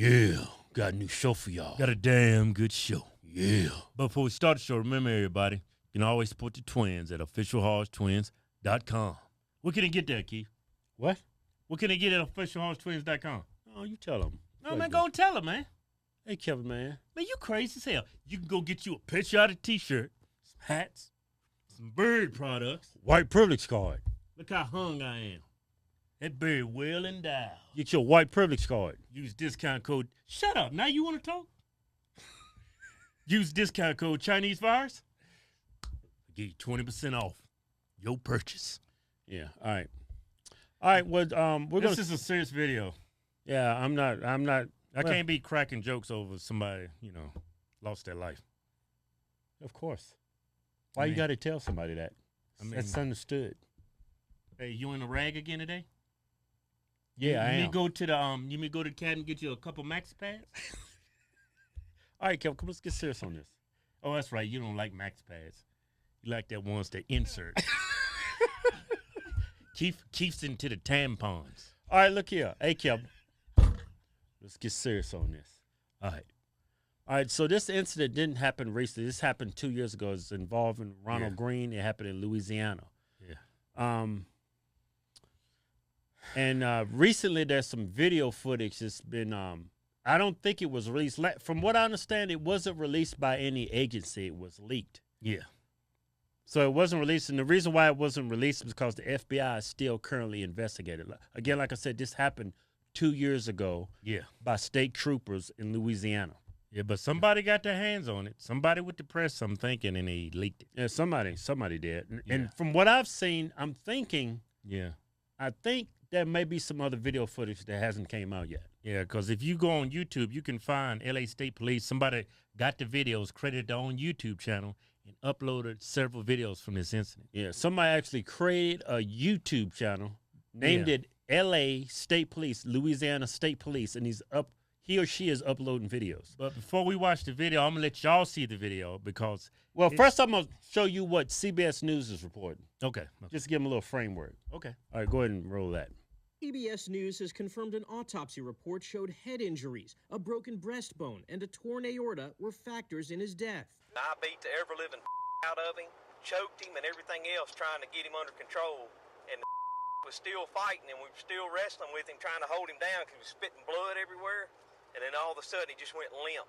Yeah, got a new show for y'all. Got a damn good show. Yeah. But before we start the show, remember, everybody, you can always support the twins at officialhodgetwins.com. What can they get there, Keith? What? What can they get at officialhodgetwins.com? Oh, you tell them. No, man, go and tell them, man. Hey, Kevin, man. Man, you crazy as hell. You can go get you a patriotic T-shirt, some hats, some bird products. White privilege card. Look how hung I am. That bird well endowed. Get your white privilege card. Use discount code. Shut up. Now you want to talk? Use discount code Chinese Virus. I'll give you 20% off your purchase. Yeah. All right. All right. Well, This is a serious video. Yeah. I'm not. I can't be cracking jokes over somebody, lost their life. Of course. Why you got to tell somebody that? That's understood. Hey, you in a rag again today? Yeah, I am. You may go to the cat and get you a couple Maxi Pads? All right, Kevin, let's get serious on this. Oh, that's right. You don't like Maxi Pads. You like that ones that insert. Keeps into the tampons. All right, look here. Hey, Kevin. Let's get serious on this. All right, so this incident didn't happen recently. This happened 2 years ago. It's involving Ronald Greene. It happened in Louisiana. Yeah. And recently there's some video footage that's been, I don't think it was released. From what I understand, it wasn't released by any agency. It was leaked. Yeah. So it wasn't released. And the reason why it wasn't released is because the FBI is still currently investigating. Again, like I said, this happened 2 years ago. Yeah. By state troopers in Louisiana. Yeah, but somebody got their hands on it. Somebody with the press, I'm thinking, and they leaked it. Yeah, somebody did. And from what I've seen, I'm thinking. Yeah. I think there may be some other video footage that hasn't came out yet. Yeah, because if you go on YouTube, you can find L.A. State Police. Somebody got the videos, credited their own YouTube channel, and uploaded several videos from this incident. Yeah, somebody actually created a YouTube channel, named it L.A. State Police, Louisiana State Police, and he or she is uploading videos. But before we watch the video, I'm going to let y'all see the video because... Well, first I'm going to show you what CBS News is reporting. Okay. Just give them a little framework. Okay. All right, go ahead and roll that. CBS News has confirmed an autopsy report showed head injuries, a broken breastbone, and a torn aorta were factors in his death. I beat the ever-living out of him, choked him and everything else trying to get him under control, and the was still fighting, and we were still wrestling with him, trying to hold him down because he was spitting blood everywhere, and then all of a sudden he just went limp.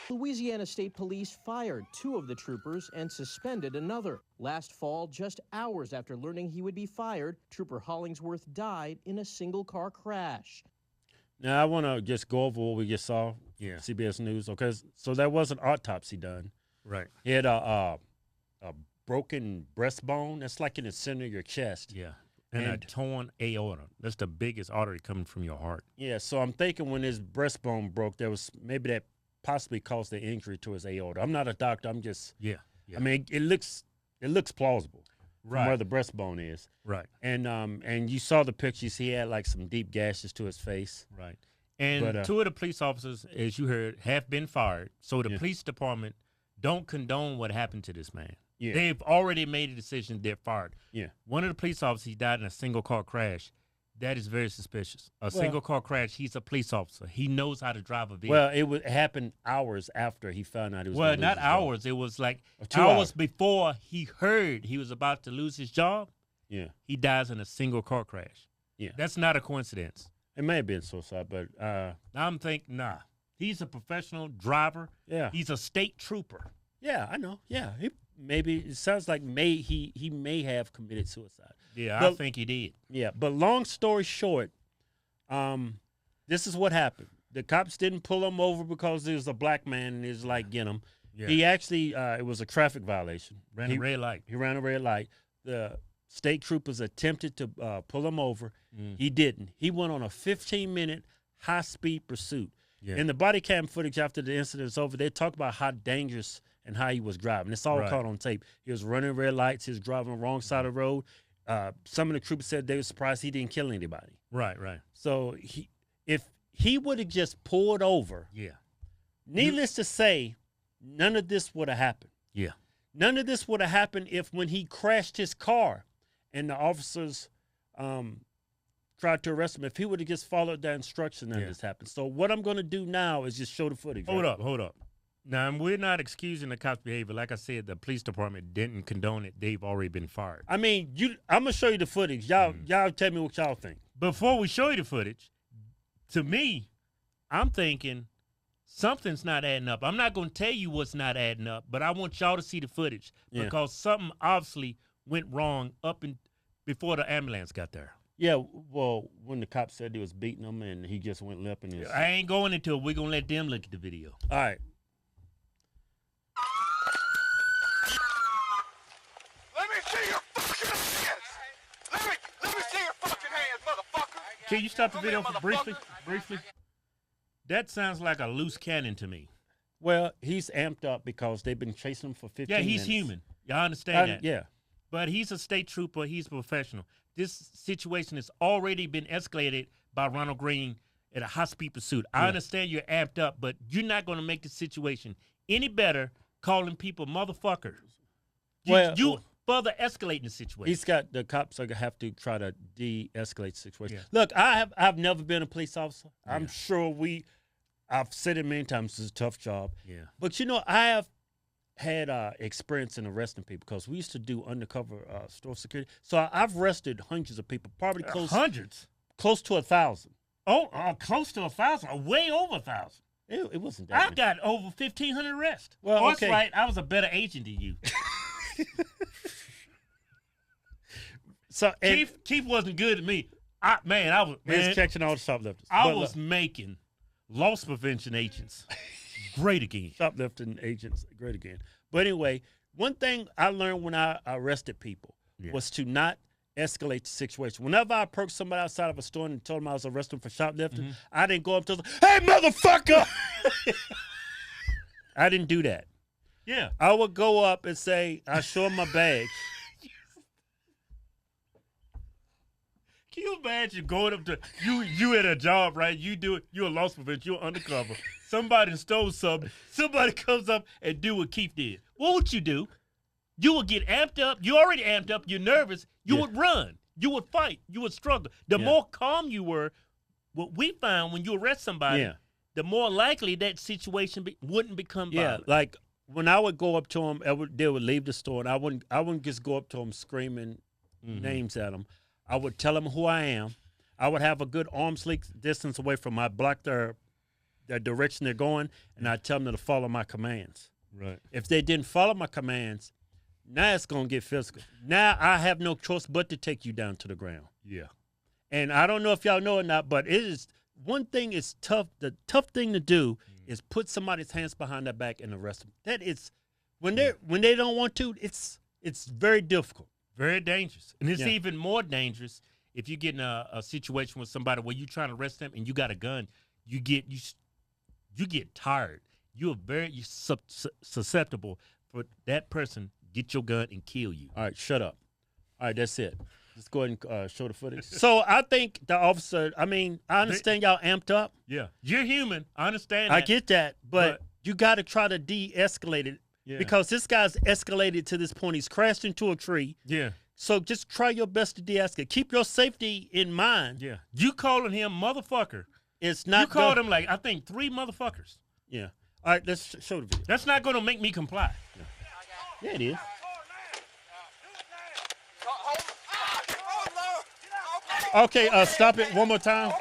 Louisiana State Police fired 2 of the troopers and suspended another. Last fall, just hours after learning he would be fired, Trooper Hollingsworth died in a single-car crash. Now, I want to just go over what we just saw. Yeah. CBS News. Okay, so there was an autopsy done. Right. He had a broken breastbone. That's like in the center of your chest. Yeah. And a torn aorta. That's the biggest artery coming from your heart. Yeah, so I'm thinking when his breastbone broke, there was maybe that possibly caused the injury to his aorta. I'm not a doctor. I'm just I mean, it looks plausible from where the breastbone is. Right. And you saw the pictures. He had like some deep gashes to his face. Right. And 2 of the police officers, as you heard, have been fired. So the police department don't condone what happened to this man. Yeah. They've already made a decision. They're fired. Yeah. One of the police officers, he died in a single-car crash. That is very suspicious. Single-car crash, he's a police officer. He knows how to drive a vehicle. Well, it happened hours after he found out he was going to lose not his hours. job. It was like 2 hours before he heard he was about to lose his job. Yeah. He dies in a single-car crash. Yeah. That's not a coincidence. It may have been suicide, but I'm thinking, nah. He's a professional driver. Yeah. He's a state trooper. Yeah, I know. Yeah. It sounds like he may have committed suicide. Yeah, I think he did. Yeah, but long story short, this is what happened. The cops didn't pull him over because he was a black man and he was like, get him. Yeah. He actually, it was a traffic violation. Ran a red light. He ran a red light. The state troopers attempted to pull him over. He didn't. He went on a 15-minute high-speed pursuit. Yeah. In the body cam footage after the incident is over, they talk about how dangerous and how he was driving. It's all caught on tape. He was running red lights. He was driving on the wrong side of the road. Some of the troopers said they were surprised he didn't kill anybody. Right. So if he would have just pulled over, needless to say, none of this would have happened. Yeah. None of this would have happened if when he crashed his car and the officers tried to arrest him if he would have just followed the instruction that this happened. So what I'm going to do now is just show the footage. Hold up. Now, we're not excusing the cops' behavior. Like I said, the police department didn't condone it. They've already been fired. I mean, I'm going to show you the footage. Y'all tell me what y'all think. Before we show you the footage, to me, I'm thinking something's not adding up. I'm not going to tell you what's not adding up, but I want y'all to see the footage because something obviously went wrong before the ambulance got there. Yeah, well, when the cop said he was beating him and he just went limp. I ain't going until we're going to let them look at the video. All right. Let me see your fucking hands! Let me see your fucking hands, motherfucker! Can you stop the video for briefly? That sounds like a loose cannon to me. Well, he's amped up because they've been chasing him for 15 minutes. Yeah, he's human. Y'all understand that? Yeah. But he's a state trooper. He's a professional. This situation has already been escalated by Ronald Greene at a high-speed pursuit. I understand you're amped up, but you're not going to make the situation any better calling people motherfuckers. You further escalating the situation. The cops are going to have to try to de-escalate the situation. Yeah. Look, I've never been a police officer. Yeah. I'm sure I've said it many times, it's a tough job. Yeah. But, I have had experience in arresting people because we used to do undercover store security. So I've arrested hundreds of people, probably close to 1,000. Oh, close to 1,000, way over 1,000. It wasn't that many. got over 1,500 arrests. Well, that's right. I was a better agent than you. So Chief wasn't good at me. I was catching all the shoplifters. I was making loss prevention agents great again. Shoplifting agents great again. But anyway, one thing I learned when I arrested people was to not escalate the situation. Whenever I approached somebody outside of a store and told them I was arresting for shoplifting, I didn't go up to them, "Hey, motherfucker!" I didn't do that. Yeah. I would go up and say, I show them my badge. Can you imagine going up to you at a job, right? You're a loss prevention, you're undercover. Somebody stole something. Somebody comes up and do what Keith did. What would you do? You would get amped up. You already amped up. You're nervous. You would run. You would fight. You would struggle. The more calm you were, what we found when you arrest somebody, the more likely that situation wouldn't become violent. Yeah, like when I would go up to them, they would leave the store, and I wouldn't just go up to them screaming names at them. I would tell them who I am. I would have a good arm's length distance away from my block their direction they're going, and I'd tell them to follow my commands. Right. If they didn't follow my commands, now it's going to get physical. Now I have no choice but to take you down to the ground. Yeah. And I don't know if y'all know or not, but it is one thing is tough. The tough thing to do is put somebody's hands behind their back and arrest them. That is when they don't want to. It's very difficult. Very dangerous. And it's even more dangerous if you get in a situation with somebody where you're trying to arrest them and you got a gun. You get tired. You're very susceptible for that person get your gun and kill you. All right, shut up. All right, that's it. Let's go ahead and show the footage. So I think the officer, I understand y'all amped up. Yeah. You're human. I understand that. I get that, but you got to try to de-escalate it. Yeah. Because this guy's escalated to this point. He's crashed into a tree. Yeah. So just try your best to de-escalate. Keep your safety in mind. Yeah. You calling him motherfucker. It's not. You called him I think 3 motherfuckers. Yeah. All right, let's show the video. That's not going to make me comply. Yeah, it is. Okay, stop it one more time.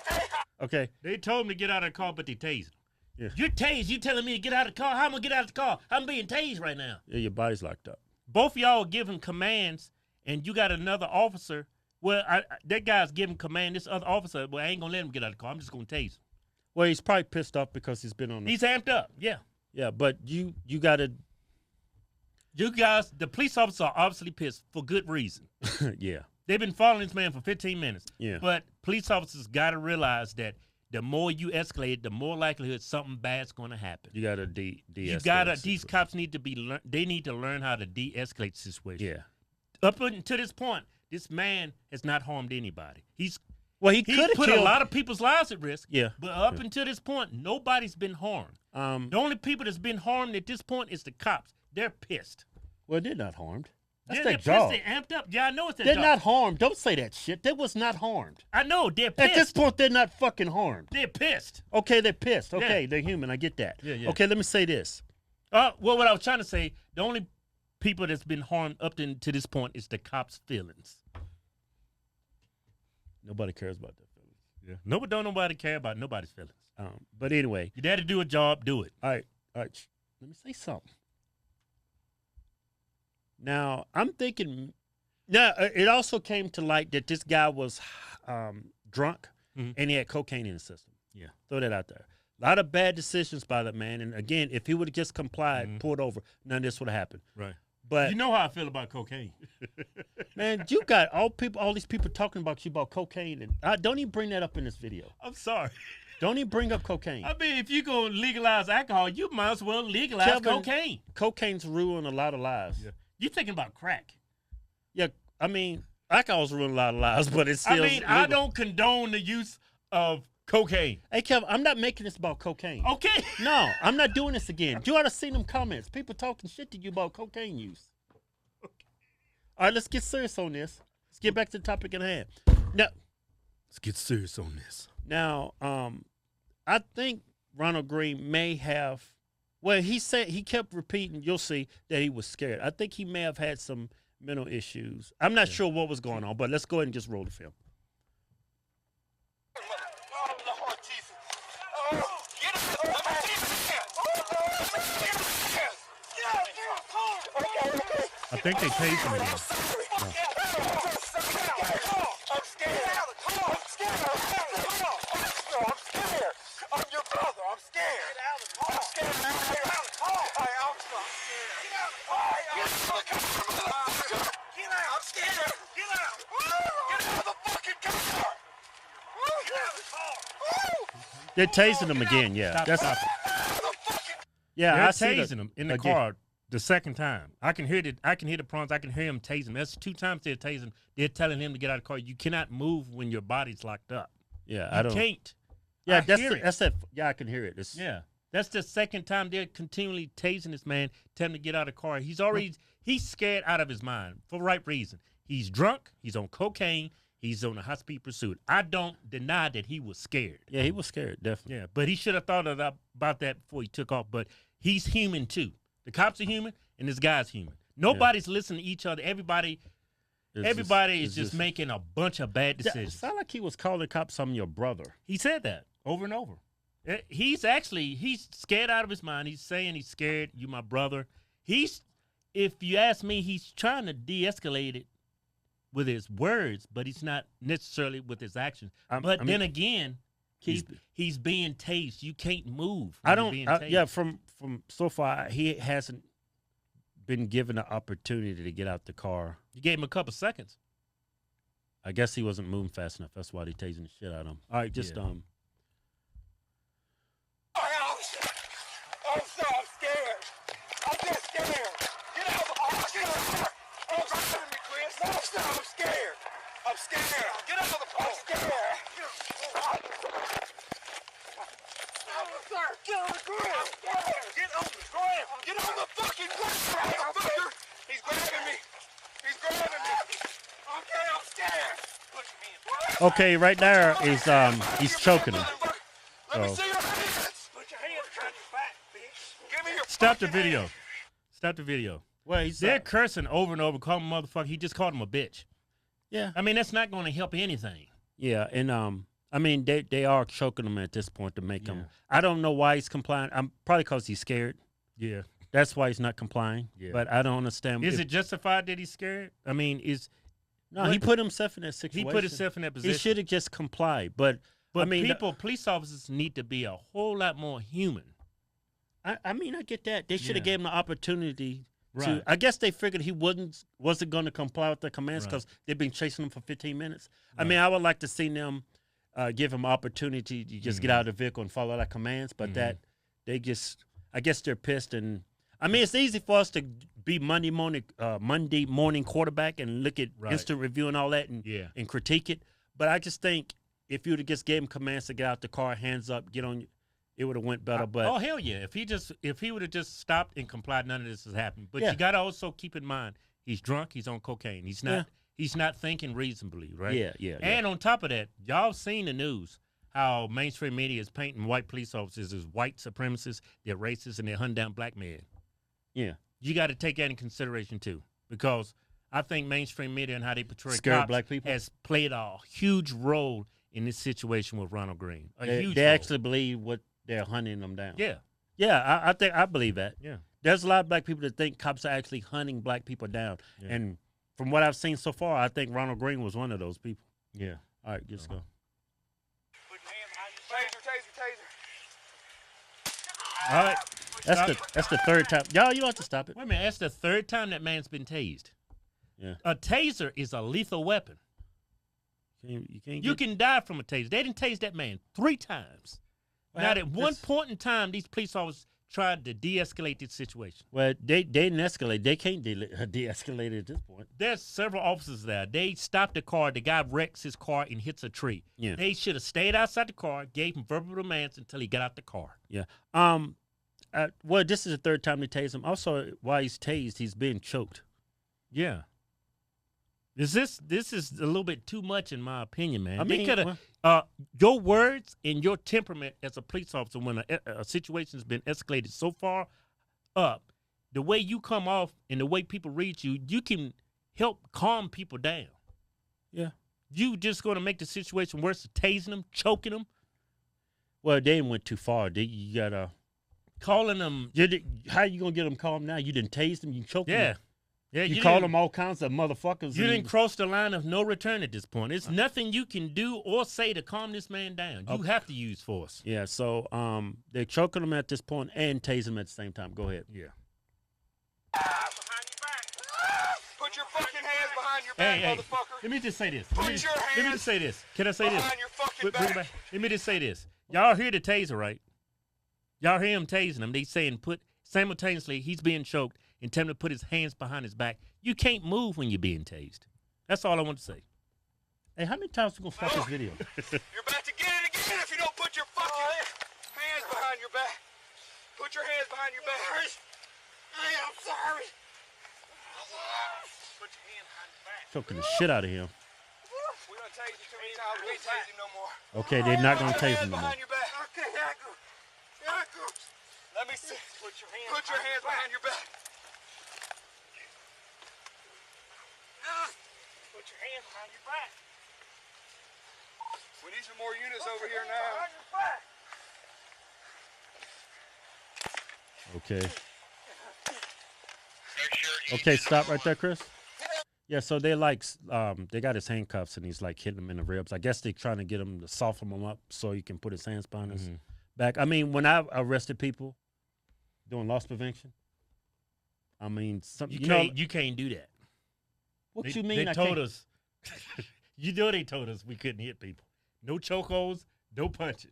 Okay. They told him to get out of the car, but they tased him. Yeah. You're tased. You telling me to get out of the car? How am I going to get out of the car? I'm being tased right now. Yeah, your body's locked up. Both of y'all are giving commands, and you got another officer. Well, that guy's giving command. This other officer, well, I ain't going to let him get out of the car. I'm just going to tase him. Well, he's probably pissed off because he's been on the... He's amped up, yeah. Yeah, but you got to... You guys, the police officers are obviously pissed for good reason. Yeah. They've been following this man for 15 minutes. Yeah. But police officers got to realize that the more you escalate, the more likelihood something bad's going to happen. You got to de-escalate. You got to. These cops need to they need to learn how to de-escalate the situation. Yeah. Up until this point, this man has not harmed anybody. He could put a lot of people's lives at risk. Yeah. But up until this point, nobody's been harmed. The only people that's been harmed at this point is the cops. They're pissed. Well, they're not harmed. That's Yeah, their they're job. pissed. They amped up. Yeah, I know it's their They're job. not harmed. Don't say that shit. They was not harmed. I know. They're pissed. At this point, they're not fucking harmed. They're pissed. Okay, they're pissed. Okay, Yeah. they're human. I get that. Yeah, yeah. Okay, let me say this. Well, what I was trying to say, the only people that's been harmed up to this point is the cops' feelings. Nobody cares about their feelings. Yeah. Nobody care about nobody's feelings. But anyway, You dare to do a job, do it. all right. Let me say something. Now, I'm thinking. Now, it also came to light that this guy was drunk Mhm. and he had cocaine in his system. Yeah. Throw that out there. A lot of bad decisions by that man. And again, if he would have just complied, pulled over, none of this would have happened. Right. But You know how I feel about cocaine. man, you got all these people talking about you about cocaine, and don't even bring that up in this video. I'm sorry. Don't even bring up cocaine. I mean, if you're going to legalize alcohol, you might as well legalize Kevin, cocaine. Cocaine's ruined a lot of lives. Yeah. You're thinking about crack. Yeah, I mean, alcohol's ruined a lot of lives, but it's still. I legal. don't condone the use of cocaine. Hey, Kevin, I'm not making this about cocaine. Okay. No, I'm not doing this again. You ought to see them comments. People talking shit to you about cocaine use. All right, let's get serious on this. Let's get back to the topic at hand. Now, Let's get serious on this. Now, I think Ronald Greene may have. Well, he said he kept repeating. You'll see that he was scared. I think he may have had some mental issues. I'm not sure what was going on, but let's go ahead and just roll the film. Oh, Lord Jesus. Oh, get out of my hands. Get out of here. Okay. I think they tased him again. I'm scared. I'm scared. I'm your brother. I'm scared. I'm scared. I'm scared. Get out. I'm scared. Get out. Get out of the fucking car. Get out of the car. They're tasing him again. Yeah, that's yeah. They're I see tasing him in the again. car the second time. I can hear the prawns. I can hear him tasing. That's 2 times they're tasing. They're telling him to get out of the car. You cannot move when your body's locked up. Yeah, You I don't. can't. Yeah, I that's hear it. that's that. Yeah, I can hear it. It's, Yeah. That's the second time they're continually tasing this man, telling him to get out of the car. He's scared out of his mind for the right reason. He's drunk. He's on cocaine. He's on a high-speed pursuit. I don't deny that he was scared. Yeah, he was scared, definitely. Yeah, but he should have thought about that before he took off. But he's human, too. The cops are human, and this guy's human. Nobody's listening to each other. Everybody is just making a bunch of bad It decisions. sounded like he was calling the cops "I'm your brother." He said that over and over. He's scared out of his mind. He's saying he's scared. You my brother. If you ask me, he's trying to de-escalate it with his words, but he's not necessarily with his actions. But then again, he's being tased. You can't move. I when don't. you're being tased. Yeah, from so far, he hasn't been given the opportunity to get out the car. You gave him a couple seconds. I guess he wasn't moving fast enough. That's why they tasing the shit out of him. All right, just Yeah. I'm scared. I'm just scared. Get out of the car. Get out of the car. I'm scared, Chris. No, I'm scared. I'm scared. Get out of the car. I'm scared. Sir, get on the ground. Get on the ground. Get on the fucking ground, motherfucker. He's grabbing me. He's grabbing me. Okay, I'm scared. Push me in. okay. Right there is he's choking him. Let me Oh. see your hands. Put your hands behind your back, bitch. Give me your Stop the fucking video. hands. Stop the video. Well, he's They're cursing over and over, calling him motherfucker. He just called him a bitch. yeah, I mean, that's not going to help anything. yeah, and I mean they are choking him at this point to make him. Yeah. I don't know why he's complying. I'm probably because he's scared. Yeah. That's why he's not complying. Yeah. But I don't understand. Is it justified that he's scared? I mean, No, he put himself in that situation. he put himself in that position? He should have just complied. But But I mean, police officers need to be a whole lot more human. I mean, I get that. They should have Yeah. gave him the opportunity to. Right. I guess they figured he wasn't going to comply with the commands Right. because they've been chasing him for 15 minutes. I Right. mean, I would like to see them give him opportunity to just get Mm-hmm. out of the vehicle and follow that commands. But that they just, I guess they're pissed. And I mean, it's easy for us to be Monday morning quarterback and look at Right. instant review and all that and critique it. But I just think if you would have just gave him commands to get out the car, hands up, get on, it would have went better. But oh hell yeah! If he would have just stopped and complied, none of this has happened. But Yeah. you got to also keep in mind He's drunk. He's on cocaine. He's not. Yeah. He's not thinking reasonably, right? Yeah. And on top of that, y'all seen the news how mainstream media is painting white police officers as white supremacists, they're racist, and they're hunting down black men. Yeah. You got to take that in consideration too, because I think mainstream media and how they portray Scared cops black people? has played a huge role in this situation with Ronald Greene. They role. actually believe what they're hunting them down. Yeah. Yeah, I believe that. Yeah. There's a lot of black people that think cops are actually hunting black people down. Yeah. And from what I've seen so far, I think Ronald Greene was one of those people. Yeah. All right, let's go. Taser. All right. That's the third time. Y'all, you don't have to stop it. Wait a minute. That's the third time that man's been tased. Yeah. A taser is a lethal weapon. You can die from a taser. They didn't tase that man 3 times. Well, Not at one point in time, these police officers tried to de-escalate this situation. Well, they didn't escalate. They can't de-escalate it at this point. There's several officers there. They stopped the car. The guy wrecks his car and hits a tree. Yeah. They should have stayed outside the car, gave him verbal demands until he got out the car. Yeah. Well, this is the third time they tased him. Also, while he's tased, he's being choked. Yeah. This is a little bit too much in my opinion, man. I mean, they could have your words and your temperament as a police officer when a situation's been escalated so far up, the way you come off and the way people read you, you can help calm people down. Yeah. You just going to make the situation worse, tasing them, choking them, Well, they went too far. You gotta calling them. How you gonna get them calm now? You didn't tase them. You choked them. Yeah. Yeah, You call them all kinds of motherfuckers. You didn't cross the line of no return at this point. It's nothing you can do or say to calm this man down. You have to use force. Yeah, so they're choking him at this point and tasing him at the same time. Go ahead. Yeah. Behind your back. Put your fucking hands behind your back, Hey, motherfucker. let me just say this. Put Let me your just say this. Can I say this? behind your fucking Bring it back. back. Let me just say this. Y'all hear the taser, right? Y'all hear him tasing him. They saying simultaneously he's being choked and tell him to put his hands behind his back. You can't move when you're being tased. That's all I want to say. Hey, how many times we gonna stop this video? You're about to get it again if you don't put your fucking hands behind your back. Put your hands behind your back. Hey, I'm sorry. Put your hands behind your back. Choking the shit out of him. We done tased you too many times. We ain't tasing no more. Okay, they're not gonna Put your tase hands him no more. behind your back. Okay, here I go. Here I go. Let me see. Put your hands behind your back. Put your hands behind your back. We need some more units over here now. Okay. Okay, stop right there, Chris. Yeah, so they they got his handcuffs and he's like hitting him in the ribs. I guess they're trying to get him to soften him up so he can put his hands behind his back. I mean, when I arrested people doing loss prevention, I mean, You can't do that. What you mean? They told us. You know they told us we couldn't hit people. No chokeholds, no punching.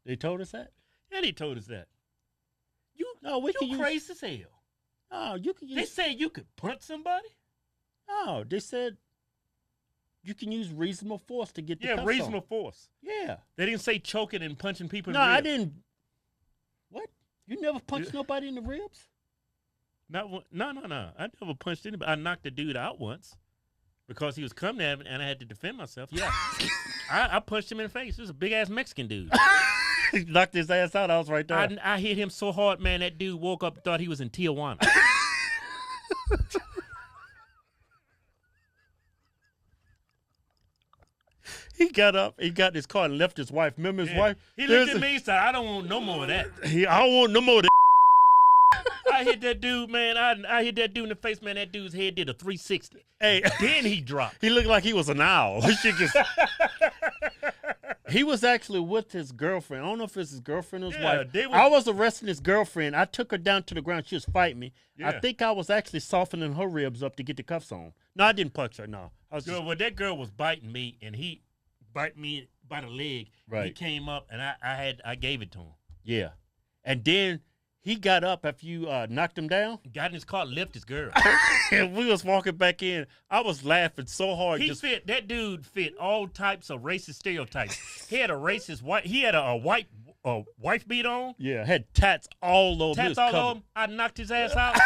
They told us that? Yeah, they told us that. We can You use. crazy as hell. No, you can They use. said you could punch somebody? No, they said you can use reasonable force to get the cuffs on. reasonable force. Yeah. They didn't say choking and punching people in No, the ribs. I didn't. What? You never punched nobody in the ribs? No. I never punched anybody. I knocked a dude out once because he was coming at me and I had to defend myself. Yeah. I punched him in the face. He was a big-ass Mexican dude. He knocked his ass out. I was right there. I hit him so hard, man, that dude woke up and thought he was in Tijuana. He got up, he got in his car and left his wife. Remember his wife? He looked at me and said, I don't want no more of that. I don't want no more of that. I hit that dude, man. I hit that dude in the face, man. That dude's head did a 360. Hey, Then he dropped. he looked like he was an owl. He was actually with his girlfriend. I don't know if it's his girlfriend or his wife. I was arresting his girlfriend. I took her down to the ground. She was fighting me. Yeah. I think I was actually softening her ribs up to get the cuffs on. No, I didn't punch her. No, I was just, Well, that girl was biting me, and he bite me by the leg. Right. He came up, and I gave it to him. yeah. And then he got up after you knocked him down. Got in his car, left his girl. And we was walking back in. I was laughing so hard. That dude fit all types of racist stereotypes. He had a racist white. He had a white wife beat on. Yeah, had tats all over. Tats all over him. I knocked his ass out.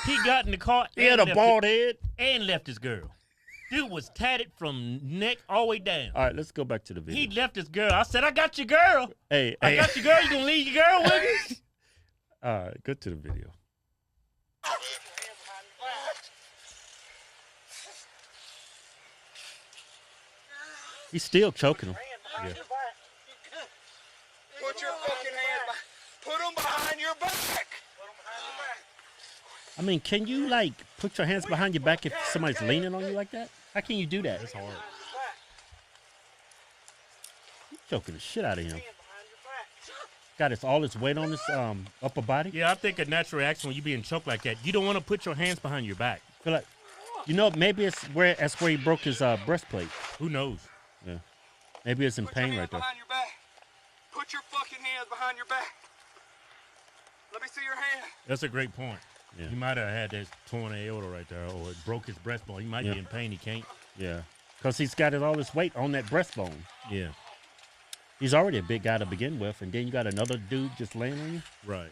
He got in the car. He had a bald head. And left his girl. Dude was tatted from neck all the way down. All right, let's go back to the video. He left his girl. I said, I got your girl. Hey, I got your girl. You gonna leave your girl with me? All right, go to the video. He's still choking him. Yeah. Put your fucking hand behind. Put them behind your back. I mean, can you, like, put your hands behind your back if somebody's leaning on you like that? How can you do that? It's hard. He's choking the shit out of him. Got all his weight on his upper body. Yeah, I think a natural reaction when you being choked like that, you don't want to put your hands behind your back. Feel like, maybe that's where he broke his breastplate. Who knows? Yeah. Maybe it's in pain right there. Behind your back. Put your fucking hands behind your back. Let me see your hand. That's a great point. Yeah. He might have had that torn aorta right there, or it broke his breastbone. He might be in pain. He can't. Yeah. Because he's got all this weight on that breastbone. Yeah. He's already a big guy to begin with, and then you got another dude just laying on you? Right.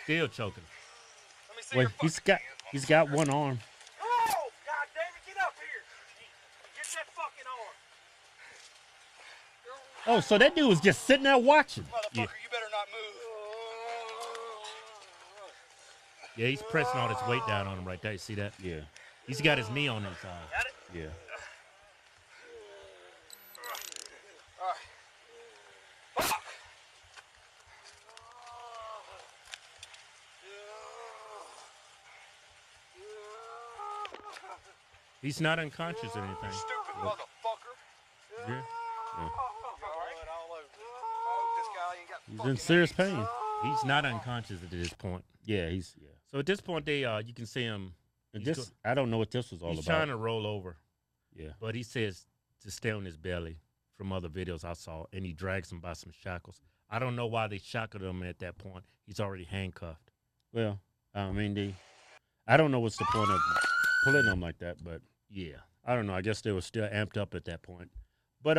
Still choking. Let me see Well, your he's got one arm. Oh, God damn it, get up here. Get that fucking arm. Oh, so that dude was just sitting there watching. Motherfucker, you better not move. Yeah, he's pressing all this weight down on him right there. You see that? Yeah. He's got his knee on his side. Got it? Yeah. All right. Fuck. He's not unconscious or anything. Stupid motherfucker. Yeah. You all right? All over. Oh, this guy ain't got He's fucking in serious hands. pain. He's not unconscious at this point. Yeah, So at this point, you can see him. I don't know what this was all He's about. trying to roll over. Yeah. But he says to stay on his belly from other videos I saw, and he drags him by some shackles. I don't know why they shackled him at that point. He's already handcuffed. Well, I mean, I don't know what's the point of pulling him like that, but Yeah. I don't know. I guess they were still amped up at that point. But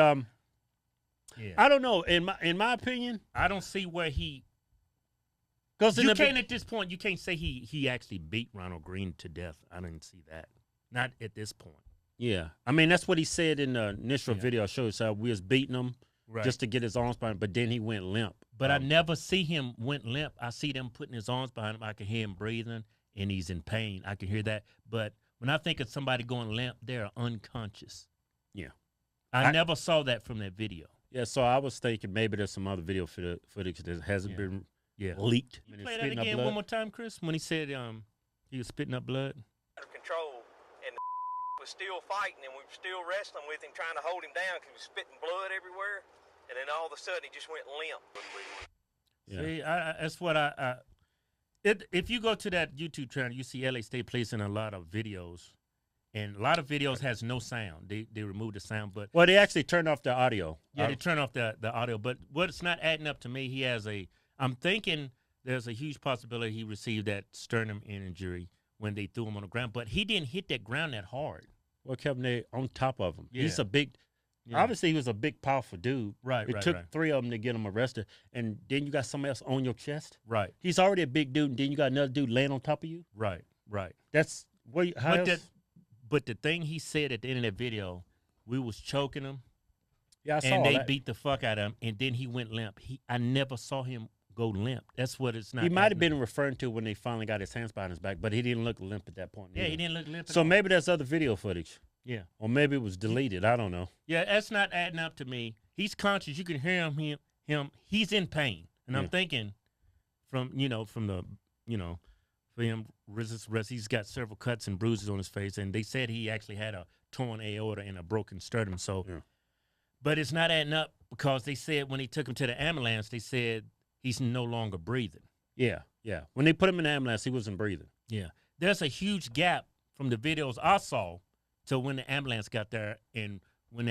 Yeah. I don't know. In my opinion, I don't see where he. because You can't at this point. You can't say he actually beat Ronald Greene to death. I didn't see that. Not at this point. Yeah, I mean that's what he said in the initial video. I showed us how we was beating him Right. just to get his arms behind, but then he went limp. But I never see him went limp. I see them putting his arms behind him. I can hear him breathing, and he's in pain. I can hear that. But when I think of somebody going limp, they're unconscious. Yeah. I never saw that from that video. Yeah, so I was thinking maybe there's some other video footage that hasn't been leaked. You play that again one more time, Chris, when he said he was spitting up blood. Out of control, and the was still fighting, and we were still wrestling with him, trying to hold him down because he was spitting blood everywhere. And then all of a sudden, he just went limp. Yeah. See, that's what if you go to that YouTube channel, you see LA State Police in a lot of videos, and a lot of videos has no sound. They remove the sound, but Well, they actually turned off the audio. yeah, they turn off the audio. But what's not adding up to me, I'm thinking there's a huge possibility he received that sternum injury when they threw him on the ground, but he didn't hit that ground that hard. Well, Kevin, they on top of him. Yeah. He's a big. Yeah. Obviously, he was a big, powerful dude. Right, It right, took right. 3 of them to get him arrested, and then you got somebody else on your chest. Right, He's already a big dude, and then you got another dude laying on top of you. right. That's how But else? but the thing he said at the end of that video, we was choking him, Yeah, I saw and they that. beat the fuck out of him, and then he went limp. I never saw him go limp. That's what it's not. He might have adding been referring to when they finally got his hands behind his back, but he didn't look limp at that point. up. Yeah, he either. didn't look limp. At So all. maybe there's other video footage, yeah. or maybe it was deleted. I don't know. Yeah, that's not adding up to me. He's conscious. You can hear him. He's in pain, and I'm Yeah. thinking, for him resist rest. He's got several cuts and bruises on his face, and they said he actually had a torn aorta and a broken sternum. So, Yeah. but it's not adding up because they said when they took him to the ambulance, they said he's no longer breathing. Yeah. When they put him in the ambulance, he wasn't breathing. Yeah, there's a huge gap from the videos I saw to when the ambulance got there and when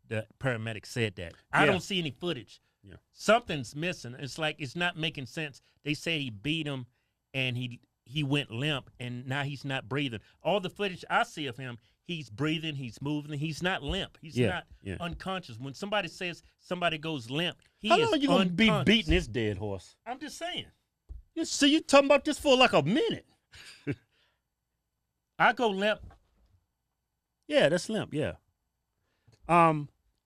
the paramedic said that. I Yeah. don't see any footage. Yeah. Something's missing. It's like it's not making sense. They say he beat him and he went limp and now he's not breathing. All the footage I see of him, he's breathing, he's moving, he's not limp. He's not unconscious. When somebody says somebody goes limp, he How is long you gonna be unconscious. beating this dead horse? I'm just saying. You see, you talking about this for like a minute. I go limp. Yeah, that's limp. Yeah.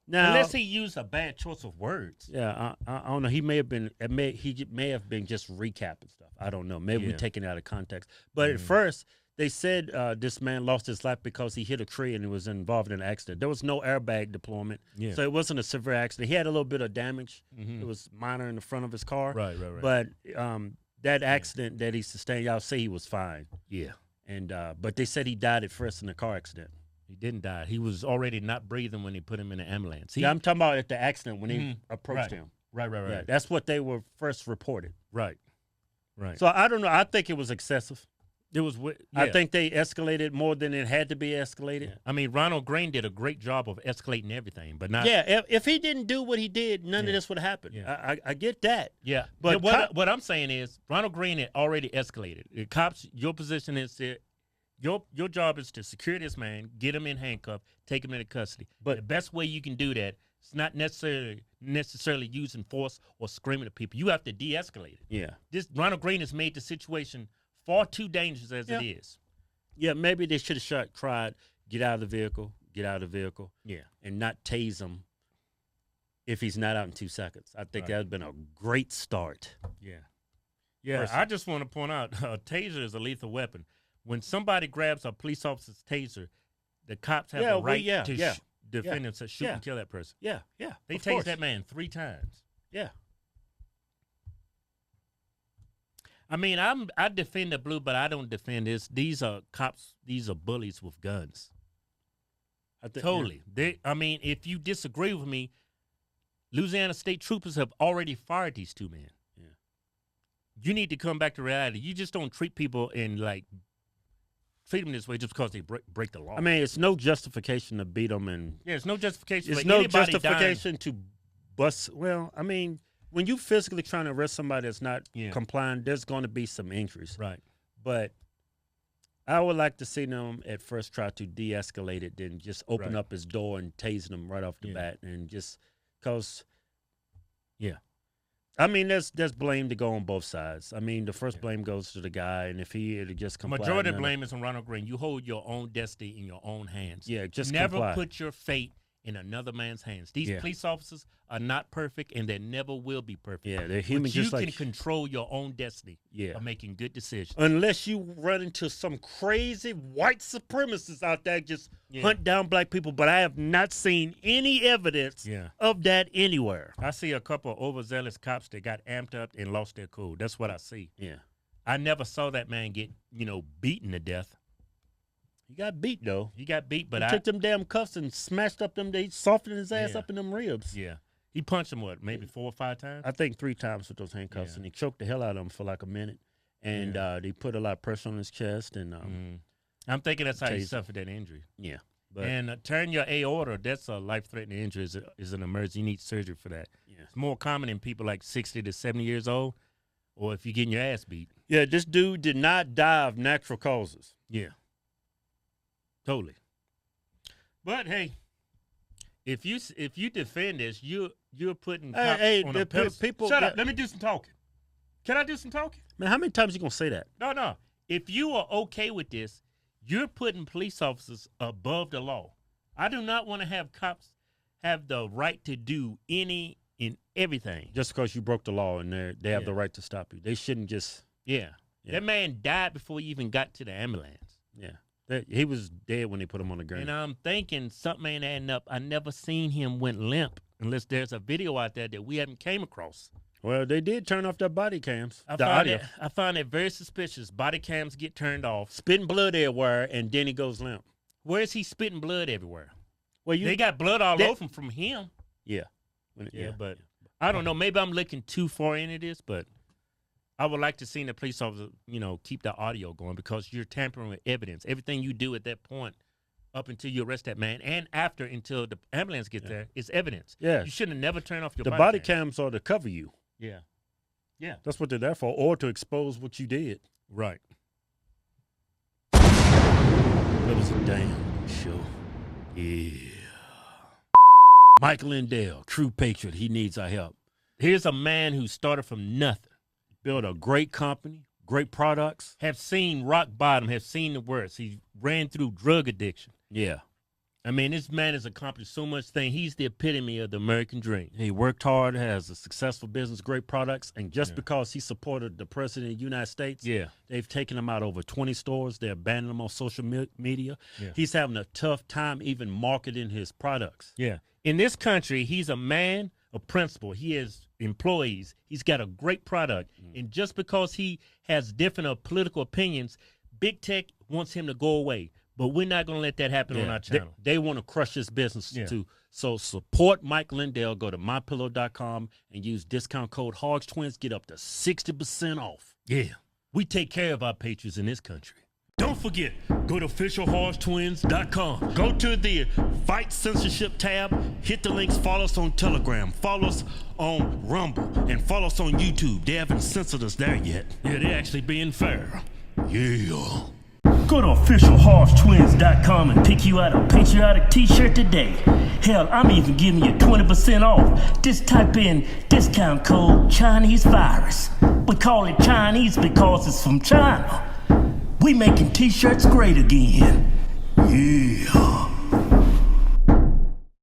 Now, unless he used a bad choice of words. Yeah, I don't know. He may have been. He may have been just recapping stuff. I don't know. Maybe we're taking it out of context. But at first, they said this man lost his life because he hit a tree and he was involved in an accident. There was no airbag deployment, so it wasn't a severe accident. He had a little bit of damage. It was minor in the front of his car. Right. But that accident that he sustained, y'all say he was fine. Yeah. And but they said he died at first in a car accident. He didn't die. He was already not breathing when they put him in the ambulance. I'm talking about at the accident when he approached him. Right. Yeah, that's what they were first reported. Right. So I don't know. I think it was excessive. It was. I think they escalated more than it had to be escalated. Yeah. I mean, Ronald Greene did a great job of escalating everything, but not. Yeah, if he didn't do what he did, none of this would happen. Yeah. I get that. Yeah, but what I'm saying is Ronald Greene had already escalated. The cops, your position is to. Your job is to secure this man, get him in handcuff, take him into custody. But the best way you can do that is not necessarily using force or screaming at people. You have to de-escalate it. Yeah. This Ronald Greene has made the situation far too dangerous as it is. Yeah, maybe they should have tried get out of the vehicle, Yeah, and not tase him if he's not out in 2 seconds. I think that would have been a great start. Yeah. Personally. I just want to point out, a taser is a lethal weapon. When somebody grabs a police officer's taser, the cops have the right to defend themselves, shoot and kill that person. Yeah. They tased that man 3 times. Yeah. I mean, I defend the blue, but I don't defend this. These are cops. These are bullies with guns. Totally. I mean, if you disagree with me, Louisiana State Troopers have already fired these 2 men. Yeah. You need to come back to reality. You just don't treat people in treat them this way just because they break the law. I mean, it's no justification to beat them, and it's no justification. It's no justification to bust. Well, I mean, when you physically trying to arrest somebody that's not complying, there's going to be some injuries, right? But I would like to see them at first try to de-escalate it, then just open up his door and tase them right off the bat, and just because. Yeah. I mean, there's blame to go on both sides. I mean, the first blame goes to the guy, and if he had just complied. Majority of blame is on Ronald Greene. You hold your own destiny in your own hands. Yeah, just never put your fate in another man's hands. These police officers are not perfect, and they never will be perfect. Yeah, they're human. But you can control your own destiny by making good decisions. Unless you run into some crazy white supremacists out there just hunt down black people, but I have not seen any evidence of that anywhere. I see a couple of overzealous cops that got amped up and lost their cool. That's what I see. Yeah. I never saw that man get, beaten to death. He got beat, though. He got beat, but he took them damn cuffs and smashed up them. They softened his ass up in them ribs. Yeah. He punched him, maybe 4 or 5 times? I think 3 times with those handcuffs, and he choked the hell out of him for like a minute. And they put a lot of pressure on his chest. And I'm thinking that's how he suffered that injury. Yeah. And turn your aorta, that's a life-threatening injury, is an emergency. You need surgery for that. Yeah. It's more common in people like 60 to 70 years old, or if you're getting your ass beat. Yeah, this dude did not die of natural causes. Yeah. Totally. But hey, if you defend this, you're putting cops on a pedestal. People. Shut up. Let me do some talking. Can I do some talking? Man, how many times you gonna say that? No. If you are okay with this, you're putting police officers above the law. I do not want to have cops have the right to do any and everything. Just because you broke the law and they have the right to stop you. They shouldn't just. Yeah. That man died before he even got to the ambulance. Yeah. He was dead when they put him on the ground. And I'm thinking something ain't adding up. I never seen him went limp unless there's a video out there that we haven't came across. Well, they did turn off their body cams. I find that very suspicious. Body cams get turned off. Spitting blood everywhere, and then he goes limp. Where is he spitting blood everywhere? Well, they got blood all over him from him. Yeah. But I don't know. Maybe I'm looking too far into this, but I would like to see the police officer, keep the audio going because you're tampering with evidence. Everything you do at that point up until you arrest that man and after until the ambulance gets there is evidence. Yeah. You should have never turned off your body body cams are to cover you. Yeah. Yeah. That's what they're there for, or to expose what you did. Right. That was a damn show. Yeah. Michael Lindell, true patriot. He needs our help. Here's a man who started from nothing. built a great company, great products. Have seen rock bottom, have seen the worst. He ran through drug addiction. Yeah. I mean, this man has accomplished so much thing. He's the epitome of the American dream. He worked hard, has a successful business, great products, and just because he supported the president of the United States, they've taken him out over 20 stores. They abandoned him on social media. Yeah. He's having a tough time even marketing his products. Yeah. In this country, he's a man of principle. He has employees. He's got a great product. And just because he has different political opinions, big tech wants him to go away. But we're not going to let that happen on our channel. They want to crush this business too. So support Mike Lindell. Go to mypillow.com and use discount code Hodgetwins. Get up to 60% off. Yeah. We take care of our patrons in this country. Don't forget, go to officialhodgetwins.com. Go to the Fight Censorship tab. Hit the links. Follow us on Telegram. Follow us on Rumble. And follow us on YouTube. They haven't censored us there yet. Yeah, they're actually being fair. Yeah. Go to officialhodgetwins.com and pick you out a patriotic t-shirt today. Hell, I'm even giving you 20% off. Just type in discount code Chinese Virus. We call it Chinese because it's from China. We making t-shirts great again. Yeah.